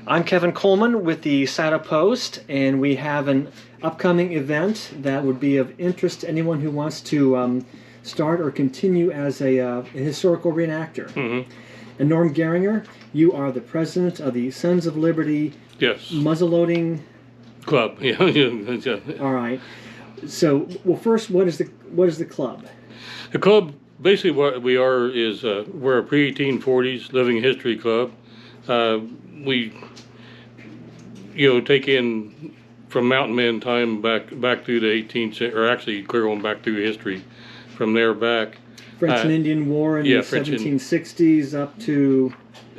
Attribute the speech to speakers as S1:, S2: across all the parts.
S1: I'm Kevin Coleman with the Saddle Post, and we have an upcoming event that would be of interest to anyone who wants to start or continue as a historical reenactor.
S2: Mm-hmm.
S1: And Norm Garringer, you are the president of the Sons of Liberty Muzzle-Loading
S2: Club. Yeah.
S1: All right. So, well, first, what is the club?
S2: The club, basically, what we are is we're a pre-1840s living history club. We, take in from mountain man time back through the 18th century, or actually clear on back through history, from there back.
S1: French and Indian War in the 1760s up to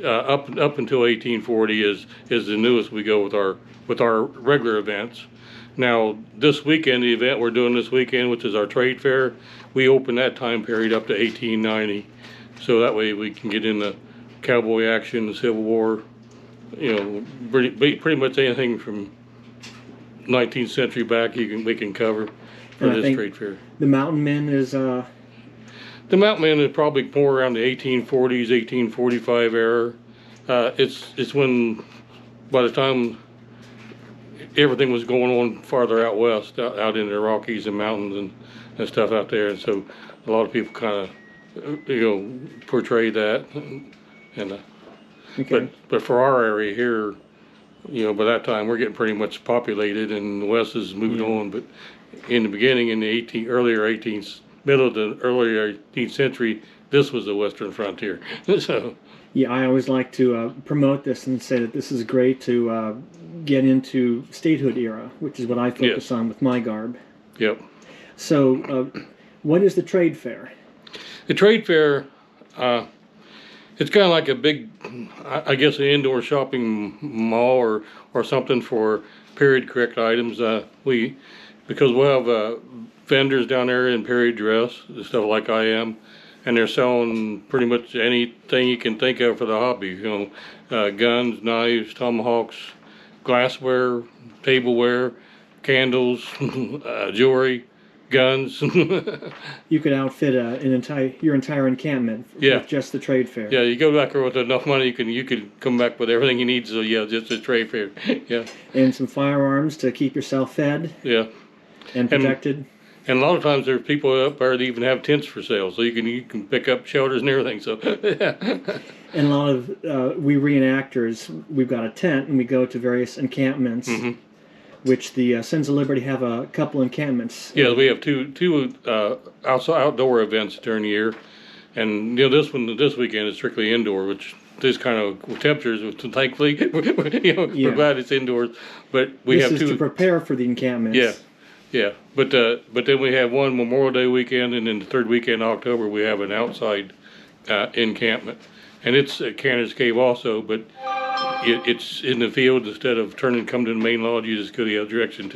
S2: up until 1840 is the newest we go with our regular events. Now this weekend, the event we're doing this weekend, which is our trade fair, we open that time period up to 1890, so that way we can get in the cowboy action, the Civil War, pretty much anything from 19th century back we can cover for this trade fair.
S1: The Mountain Men is
S2: The Mountain Man is probably more around the 1840s, 1845 era. It's when, by the time everything was going on farther out west, out in the Rockies and mountains and stuff out there, and so a lot of people kind of, portray that.
S1: okay.
S2: But for our area here, by that time we're getting pretty much populated, and the west has moved on. But in the beginning, in the middle of the earlier 18th century, this was the western frontier. So
S1: yeah, I always like to promote this and say that this is great to get into statehood era, which is what I focus on with my garb.
S2: Yep.
S1: So what is the trade fair?
S2: The trade fair, it's kind of like a big, I guess, an indoor shopping mall or something for period correct items. Because we'll have vendors down there in period dress, stuff like I am, and they're selling pretty much anything you can think of for the hobby. Guns, knives, tomahawks, glassware, tableware, candles, jewelry, guns.
S1: You could outfit your entire encampment with just the trade fair.
S2: Yeah, you go back there with enough money, you could come back with everything you need. So yeah, just a trade fair. Yeah.
S1: And some firearms to keep yourself fed.
S2: Yeah.
S1: And protected.
S2: And a lot of times there's people up there that even have tents for sale, so you can pick up shelters and everything. So.
S1: And a lot of we reenactors, we've got a tent and we go to various encampments. Mm-hmm. Which the Sons of Liberty have a couple encampments.
S2: Yeah, we have two outdoor events during the year, and this weekend is strictly indoor, which this kind of temperatures. Thankfully, we're glad it's indoors. But
S1: this is to prepare for the encampments.
S2: Yeah. But then we have one Memorial Day weekend, and then the third weekend in October we have an outside encampment, and it's at Canner's Cave also, but. It's in the field. Instead of come to the main lodge, you just go the other direction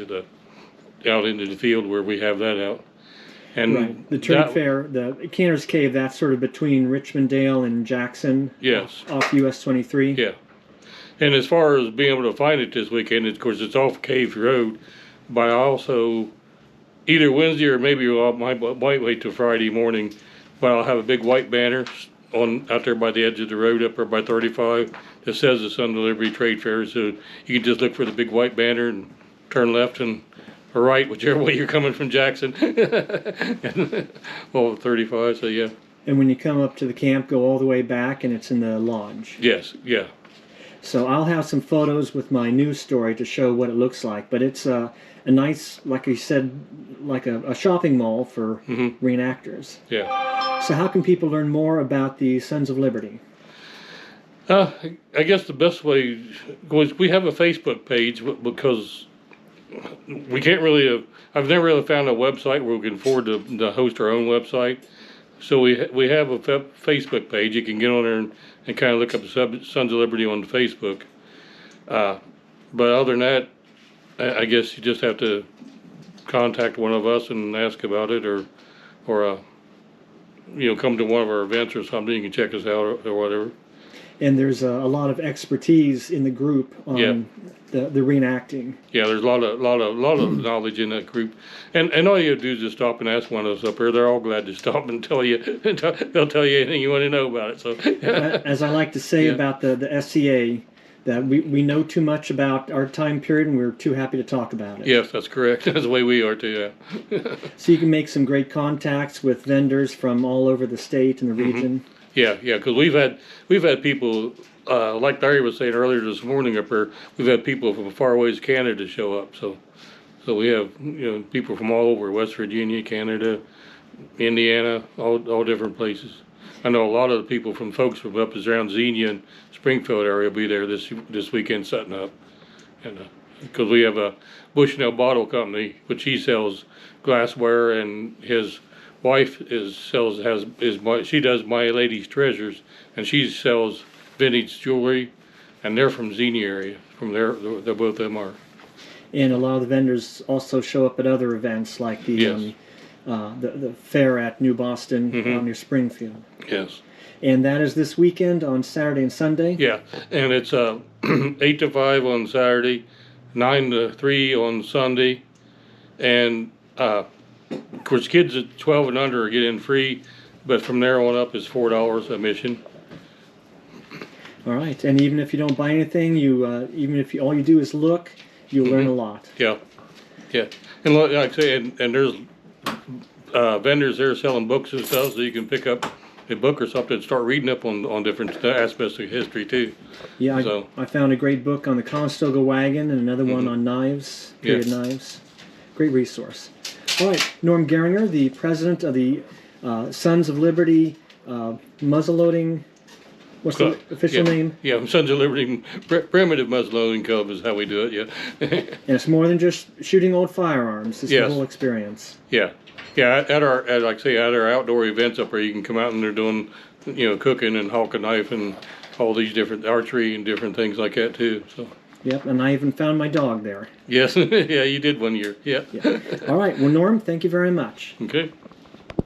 S2: out into the field where we have that out. And
S1: right. The trade fair, the Canner's Cave, that's sort of between Richmond-Dale and Jackson.
S2: Yes.
S1: Off US 23.
S2: Yeah. And as far as being able to find it this weekend, of course, it's off Cave Road, but I also, either Wednesday or maybe I might wait till Friday morning, but I'll have a big white banner out there by the edge of the road up there by 35 that says the Sons of Liberty Trade Fair. So you can just look for the big white banner and turn left or right, whichever way you're coming from Jackson. 35, so yeah.
S1: And when you come up to the camp, go all the way back and it's in the lodge.
S2: Yes, yeah.
S1: So I'll have some photos with my news story to show what it looks like. But it's a nice, like you said, like a shopping mall for reenactors.
S2: Yeah.
S1: So how can people learn more about the Sons of Liberty?
S2: I guess the best way was we have a Facebook page because we can't really. I've never really found a website where we can afford to host our own website. So we have a Facebook page. You can get on there and kind of look up the Sons of Liberty on Facebook. But other than that, I guess you just have to contact one of us and ask about it, or come to one of our events or something. You can check us out or whatever.
S1: And there's a lot of expertise in the group on the reenacting.
S2: Yeah, there's a lot of knowledge in that group, and all you have to do is just stop and ask one of us up here. They're all glad to stop and tell you. They'll tell you anything you want to know about it. So,
S1: as I like to say about the SCA, that we know too much about our time period, and we're too happy to talk about it.
S2: Yes, that's correct. That's the way we are too. Yeah.
S1: So you can make some great contacts with vendors from all over the state and the region.
S2: Yeah, because we've had people like Larry was saying earlier this morning up here. We've had people from far away as Canada show up. So we have people from all over West Virginia, Canada, Indiana, all different places. I know a lot of the people from folks from up around Xenia and Springfield area will be there this weekend setting up, and because we have a Bushnell Bottle Company, which he sells glassware, and his wife she does My Lady's Treasures, and she sells vintage jewelry, and they're from Xenia area. From there, they're both of them are.
S1: And a lot of the vendors also show up at other events like the fair at New Boston near Springfield.
S2: Yes.
S1: And that is this weekend on Saturday and Sunday?
S2: Yeah, and it's 8 to 5 on Saturday, 9 to 3 on Sunday, and of course kids at 12 and under get in free, but from there on up is $4 admission.
S1: All right, and even if you don't buy anything, even if all you do is look, you'll learn a lot.
S2: Yeah, and like I say, and there's vendors there selling books and stuff, so you can pick up a book or something and start reading up on different aspects of history too.
S1: Yeah, I found a great book on the Conestoga wagon and another one on knives, period knives. Great resource. All right, Norm Garringer, the president of the Sons of Liberty Muzzle-Loading. What's the official name?
S2: Yeah, Sons of Liberty Primitive Muzzle-Loading Club is how we do it. Yeah.
S1: And it's more than just shooting old firearms. It's the whole experience.
S2: Yeah. Yeah, at our outdoor events up there, you can come out and they're doing, cooking and hawk a knife and all these different archery and different things like that too. So.
S1: Yep, and I even found my dog there.
S2: Yes, yeah, you did one year. Yeah.
S1: All right, well, Norm, thank you very much.
S2: Okay.